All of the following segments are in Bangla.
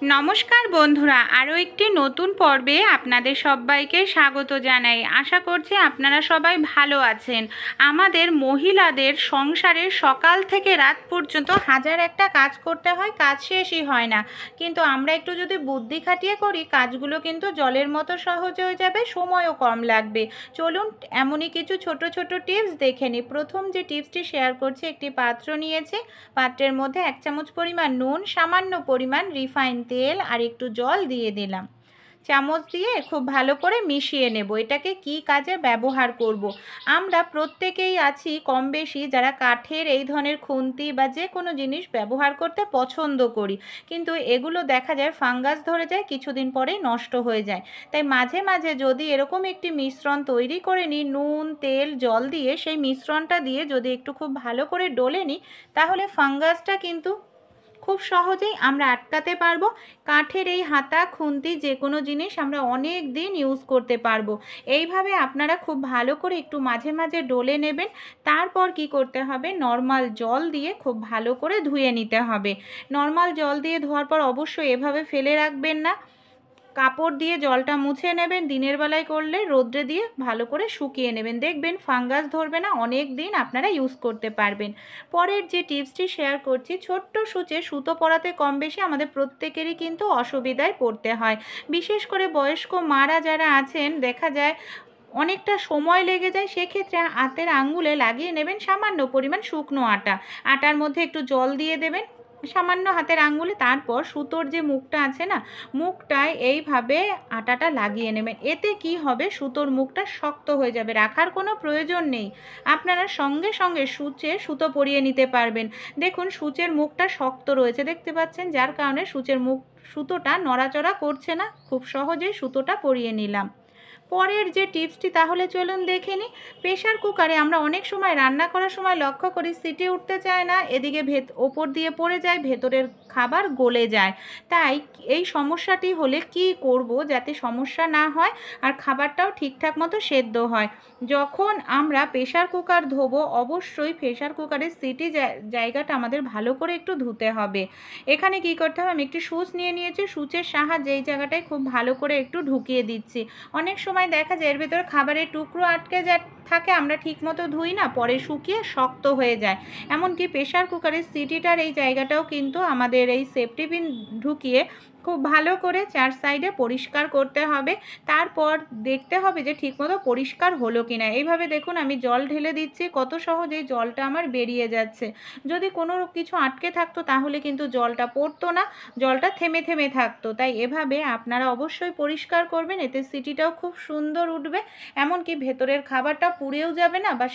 নমস্কার বন্ধুরা, আরও একটি নতুন পর্বে আপনাদের সবাইকে স্বাগত জানাই। আশা করছি আপনারা সবাই ভালো আছেন। আমাদের মহিলাদের সংসারে সকাল থেকে রাত পর্যন্ত হাজার একটা কাজ করতে হয়, কাজ শেষই হয় না। কিন্তু আমরা একটু যদি বুদ্ধি খাটিয়ে করি, কাজগুলো কিন্তু জলের মতো সহজ হয়ে যাবে, সময়ও কম লাগবে। চলুন এমনই কিছু ছোট ছোট টিপস দেখে নিই। প্রথম যে টিপসটি শেয়ার করছি, একটি পাত্র নিয়েছি, পাত্রের মধ্যে 1 চামচ পরিমাণ নুন, সামান্য পরিমাণ রিফাইন তেল আর একটু জল দিয়ে দিলাম। চামচ দিয়ে খুব ভালো করে মিশিয়ে নেব। এটাকে কি কাজে ব্যবহার করব? আমরা প্রত্যেকেই আছি কম বেশি যারা কাঠের এই ধরনের খুন্তি বা যে কোনো জিনিস ব্যবহার করতে পছন্দ করি, কিন্তু এগুলো দেখা যায় ফাঙ্গাস ধরে যায়, কিছুদিন পরেই নষ্ট হয়ে যায়। তাই মাঝে মাঝে যদি এরকম একটি মিশ্রণ তৈরি করে নিই, নুন তেল জল দিয়ে, সেই মিশ্রণটা দিয়ে যদি একটু খুব ভালো করে ডলে নিই, তাহলে ফাঙ্গাসটা কিন্তু খুব সহজেই আমরা আটকাতে পারবো। কাঠের এই হাতা খুন্তি যে কোনো জিনিস আমরা অনেক দিন ইউজ করতে পারবো। এইভাবে আপনারা খুব ভালো করে একটু মাঝে মাঝে ডলে নেবেন। তারপর কি করতে হবে, নর্মাল জল দিয়ে খুব ভালো করে ধুয়ে নিতে হবে। নর্মাল জল দিয়ে ধোয়ার পর অবশ্যই এভাবে ফেলে রাখবেন না, কাপড় দিয়ে জলটা মুছে নেবেন। দিনের বেলায় করলে রোদ্রে দিয়ে ভালো করে শুকিয়ে নেবেন, দেখবেন ফাঙ্গাস ধরবে না, অনেক দিন আপনারা ইউজ করতে পারবেন। পরের যে টিপসটি শেয়ার করছি, ছোট্ট সূচে সুতো পরাতে কম বেশি আমাদের প্রত্যেকেরই কিন্তু অসুবিধায় পড়তে হয়। বিশেষ করে বয়স্ক মারা যারা আছেন, দেখা যায় অনেকটা সময় লেগে যায়। সেক্ষেত্রে হাতের আঙ্গুলে লাগিয়ে নেবেন সামান্য পরিমাণ শুকনো আটা, আটার মধ্যে একটু জল দিয়ে দেবেন সামান্য হাতের আঙ্গুলে। তারপর সুতোর যে মুখটা আছে না, মুখটায় এইভাবে আটাটা লাগিয়ে নেবেন। এতে কি হবে, সুতোর মুখটা শক্ত হয়ে যাবে, রাখার কোনো প্রয়োজন নেই। আপনারা সঙ্গে সঙ্গে সূচে সুতো পরিয়ে নিতে পারবেন। দেখুন সূচের মুখটা শক্ত রয়েছে, দেখতে পাচ্ছেন, যার কারণে সুতোটা নড়াচড়া করছে না। খুব সহজেই সুতোটা পরিয়ে নিলাম। পরের যে টিপসটি তাহলে চলুন দেখে নিই। প্রেশার কুকারে আমরা অনেক সময় রান্না করার সময় লক্ষ্য করি সিটি উঠতে চায় না, এদিকে ওপর দিয়ে পড়ে যায়, ভেতরের খাবার গলে যায়। তাই এই সমস্যাটি হলে কি করব যাতে সমস্যা না হয় আর খাবারটাও ঠিকঠাক মতো সেদ্ধ হয়? যখন আমরা প্রেশার কুকার ধোবো, অবশ্যই প্রেশার কুকারের সিটি জায়গাটা আমাদের ভালো করে একটু ধুতে হবে। এখানে কি করতে হবে, আমি একটি সুচ নিয়ে নিয়েছি, সুচের সাহায্যে এই জায়গাটায় খুব ভালো করে একটু ঢুকিয়ে দিচ্ছি। অনেক সময় দেখা যায় এর ভেতরে খাবারের টুকরো আটকে থাকে, আমরা ঠিকমতো ধুই না, পরে শুকিয়ে শক্ত হয়ে যায়। এমনকি প্রেশার কুকারের সিটিটার এই জায়গাটাও কিন্তু আমাদের এই সেফটি পিন ঢুকিয়ে খুব ভালো করে 4 সাইডে পরিষ্কার করতে হবে। তারপর দেখতে হবে যে ঠিকমতো পরিষ্কার হলো কিনা। এইভাবে দেখুন আমি জল ঢেলে দিচ্ছি, কত সহজেই জলটা আমার বেরিয়ে যাচ্ছে। যদি কোনো কিছু আটকে থাকতো তাহলে কিন্তু জলটা পড়তো না, জলটা থেমে থেমে থাকতো। তাই এভাবে আপনারা অবশ্যই পরিষ্কার করবেন, এতে সিটিটাও খুব সুন্দর উঠবে, এমনকি ভেতরের খাবারটা পুড়েও যাবে না বা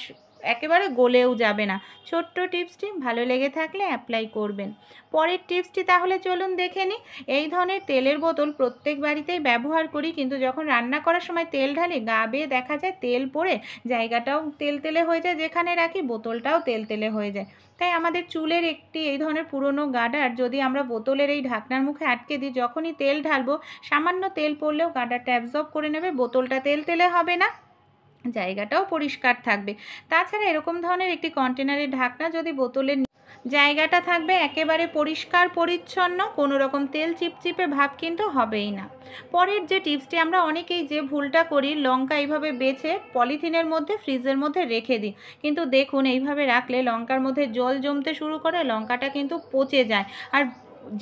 একেবারে গলেও যাবে না। ছোট্ট টিপসটি ভালো লেগে থাকলে অ্যাপ্লাই করবেন। পরের টিপসটি তাহলে চলুন দেখে নিই। এই ধরনের তেলের বোতল প্রত্যেক বাড়িতেই ব্যবহার করি, কিন্তু যখন রান্না করার সময় তেল ঢালি, গা বেয়ে দেখা যায় তেল পড়ে জায়গাটাও তেলতেলে হয়ে যায়, যেখানে রাখি বোতলটাও তেলতেলে হয়ে যায়। তাই আমাদের চুলের একটি এই ধরনের পুরনো গার্ডার যদি আমরা বোতলের এই ঢাকনার মুখে আটকে দিই, যখনই তেল ঢালবো সামান্য তেল পড়লেও গার্ডারটা অ্যাবজর্ব করে নেবে, বোতলটা তেলতেলে হবে না, জায়গাটাও পরিষ্কার থাকবে। তাছাড়া এরকম ধরনের একটি কন্টেনারের ঢাকনা যদি বোতলের জায়গাটা থাকবে একেবারে পরিষ্কার পরিচ্ছন্ন, কোনো রকম তেল চিপচিপে ভাব কিন্তু হবেই না। পরের যে টিপসটি, আমরা অনেকেই যে ভুলটা করি, লঙ্কা এইভাবে বেছে পলিথিনের মধ্যে ফ্রিজের মধ্যে রেখে দিই, কিন্তু দেখুন এইভাবে রাখলে লঙ্কার মধ্যে জল জমতে শুরু করে, লঙ্কাটা কিন্তু পচে যায়। আর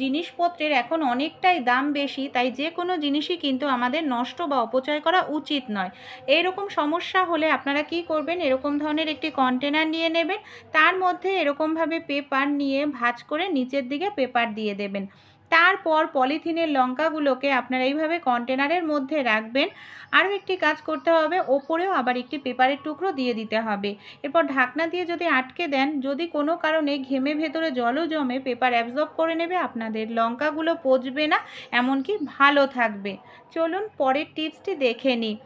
জিনিসপত্রের এখন অনেকটাই দাম বেশি, তাই যে কোনো জিনিসই কিন্তু আমাদের নষ্ট বা অপচয় করা উচিত নয়। এইরকম সমস্যা হলে আপনারা কি করবেন, এরকম ধরনের একটি কন্টেনার নিয়ে নেবেন, তার মধ্যে এরকমভাবে পেপার নিয়ে ভাঁজ করে নিচের দিকে পেপার দিয়ে দেবেন। তারপর পলিথিনের লঙ্কাগুলোকে আপনারা এইভাবে কন্টেনারের মধ্যে রাখবেন। আরও একটি কাজ করতে হবে, ওপরেও আবার একটি পেপারের টুকরো দিয়ে দিতে হবে। এরপর ঢাকনা দিয়ে যদি আটকে দেন, যদি কোনো কারণে ঘেমে ভেতরে জলও জমে, পেপার অ্যাবজর্ব করে নেবে, আপনাদের লঙ্কাগুলো পচবে না, এমনকি ভালো থাকবে। চলুন পরের টিপসটি দেখে নিই।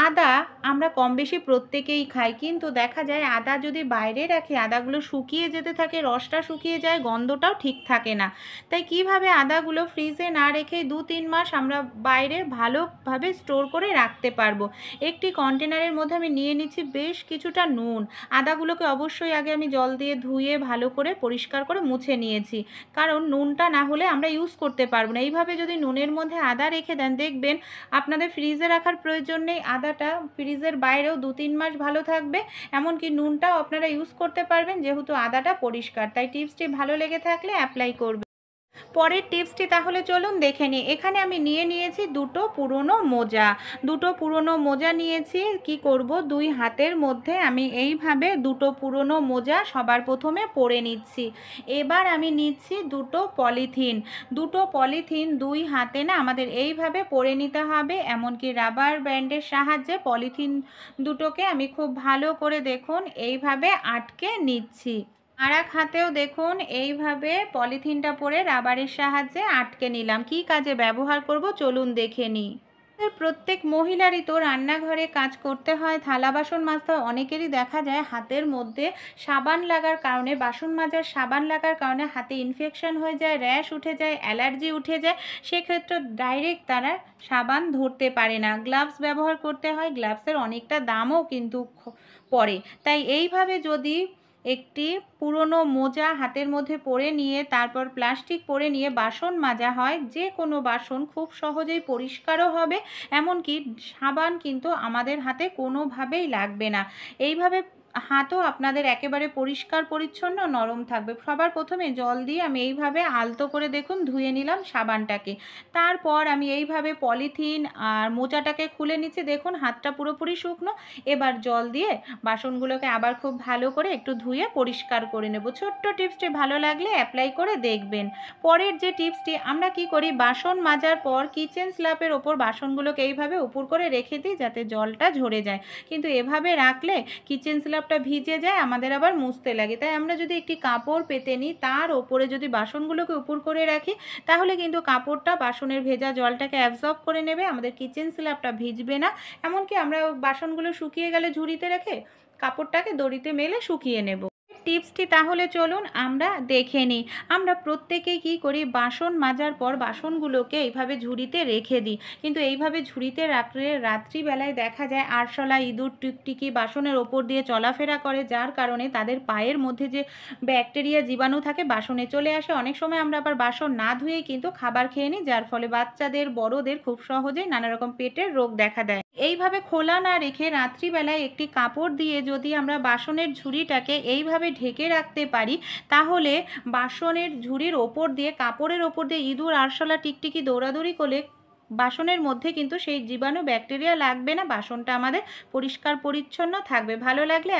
আদা আমরা কম বেশি প্রত্যেকেই খাই, কিন্তু দেখা যায় আদা যদি বাইরে রাখি, আদাগুলো শুকিয়ে যেতে থাকে, রসটা শুকিয়ে যায়, গন্ধটাও ঠিক থাকে না। তাই কিভাবে আদা আদাগুলো ফ্রিজে না রেখে 2-3 মাস আমরা বাইরে ভালোভাবে স্টোর করে রাখতে পারবো। একটি কন্টেনারের মধ্যে আমি নিয়ে নিচ্ছি বেশ কিছুটা নুন। আদাগুলোকে অবশ্যই আগে আমি জল দিয়ে ধুয়ে ভালো করে পরিষ্কার করে মুছে নিয়েছি, কারণ নুনটা না হলে আমরা ইউজ করতে পারবো না। এইভাবে যদি নুনের মধ্যে আদা রেখে দেন, দেখবেন আপনাদের ফ্রিজে রাখার প্রয়োজন নেই, আদাটা ফ্রিজের বাইরেও 2-3 মাস ভালো থাকবে। এমনকি নুনটাও আপনারা ইউজ করতে পারবেন, যেহেতু আদাটা পরিষ্কার। তাই টিপসটি ভালো লেগে থাকলে অ্যাপ্লাই করবেন। পরের টিপসটি তাহলে চলুন দেখে নিই। এখানে আমি নিয়ে নিয়েছি দুটো পুরনো মোজা নিয়েছি। কি করব, 2 হাতের মধ্যে আমি এইভাবে দুটো পুরনো মোজা সবার প্রথমে পরে নিচ্ছি। এবার আমি নিচ্ছি দুটো পলিথিন 2 হাতে না আমাদের এইভাবে পরে নিতে হবে। এমনকি রাবার ব্যান্ডের সাহায্যে পলিথিন দুটোকে আমি খুব ভালো করে দেখুন এইভাবে আটকে নিচ্ছি। আর এক হাতেও দেখুন এইভাবে পলিথিনটা পরে রাবারের সাহায্যে আটকে নিলাম। কি কাজে ব্যবহার করব চলুন দেখে নিই। প্রত্যেক মহিলারই তো রান্নাঘরে কাজ করতে হয়, থালা বাসন মাজতে হয়। অনেকেরই দেখা যায় হাতের মধ্যে সাবান লাগার কারণে, বাসন মাজার সাবান লাগার কারণে হাতে ইনফেকশন হয়ে যায়, র্যাশ উঠে যায়, অ্যালার্জি উঠে যায়। সেক্ষেত্রে ডাইরেক্ট তারা সাবান ধরতে পারে না, গ্লাভস ব্যবহার করতে হয়। গ্লাভসের অনেকটা দামও কিন্তু পড়ে। তাই এইভাবে যদি একটি পুরনো মোজা হাতের মধ্যে পরে নিয়ে তারপর প্লাস্টিক পরে নিয়ে বাসন মাজা হয়, যে কোনো বাসন খুব সহজেই পরিষ্কারও হবে। এমনকি সাবান কিন্তু আমাদের হাতে কোনোভাবেই লাগবে না। এইভাবে হাতও আপনাদের একেবারে পরিষ্কার পরিচ্ছন্ন নরম থাকবে। সবার প্রথমে জল দিয়ে আমি এইভাবে আলতো করে দেখুন ধুয়ে নিলাম সাবানটাকে। তারপর আমি এইভাবে পলিথিন আর মোজাটাকে খুলে নিচ্ছি। দেখুন হাতটা পুরোপুরি শুকনো। এবার জল দিয়ে বাসনগুলোকে আবার খুব ভালো করে একটু ধুয়ে পরিষ্কার করে নেব। ছোট্ট টিপসটি ভালো লাগলে অ্যাপ্লাই করে দেখবেন। পরের যে টিপসটি, আমরা কি করি, বাসন মাজার পর কিচেন স্ল্যাপের ওপর বাসনগুলোকে এইভাবে উপর করে রেখে দিই যাতে জলটা ঝরে যায়। কিন্তু এভাবে রাখলে কিচেন স্ল্যাপটা ভিজে যায়, আমাদের আবার মুছতে লাগে। তাই আমরা যদি একটি কাপড় পেতে নিই, তার ওপরে যদি বাসনগুলোকে উপর করে রাখি, তাহলে কিন্তু কাপড়টা বাসনের ভেজা জলটাকে অ্যাবজর্ব করে নেবে, আমাদের কিচেন স্ল্যাপটা ভিজবে না। এমনকি আমরা বাসনগুলো শুকিয়ে গেলে ঝুড়িতে রেখে কাপড়টাকে দড়িতে মেলে শুকিয়ে নেব। টিপসটি তাহলে চলুন আমরা দেখে নিই। আমরা প্রত্যেকেই কি করি, বাসন মাজার পর বাসনগুলোকে এইভাবে ঝুড়িতে রেখে দিই। কিন্তু এইভাবে ঝুড়িতে রাখলে রাত্রিবেলায় দেখা যায় আরশোলা, ইঁদুর, টিকটিকি বাসনের ওপর দিয়ে চলাফেরা করে, যার কারণে তাদের পায়ের মধ্যে যে ব্যাকটেরিয়া জীবাণু থাকে বাসনে চলে আসে। অনেক সময় আমরা আবার বাসন না ধুয়েই কিন্তু খাবার খেয়ে নিই, যার ফলে বাচ্চাদের, বড়দের খুব সহজেই নানা রকম পেটের রোগ দেখা দেয়। এইভাবে খোলা না রেখে রাত্রিবেলায় একটি কাপড় দিয়ে যদি আমরা বাসনের ঝুড়িটাকে এইভাবে ঢেকে রাখতে পারি, তাহলে বাসনের ঝুড়ির ওপর দিয়ে, কাপড়ের ওপর দিয়ে ইঁদুর, আরশোলা, টিকটিকি দৌড়াদৌড়ি করলে বাসনের মধ্যে কিন্তু সেই জীবাণু ব্যাকটেরিয়া লাগবে না। বাসনটা আমাদের পরিষ্কার পরিচ্ছন্ন থাকবে। ভালো লাগলে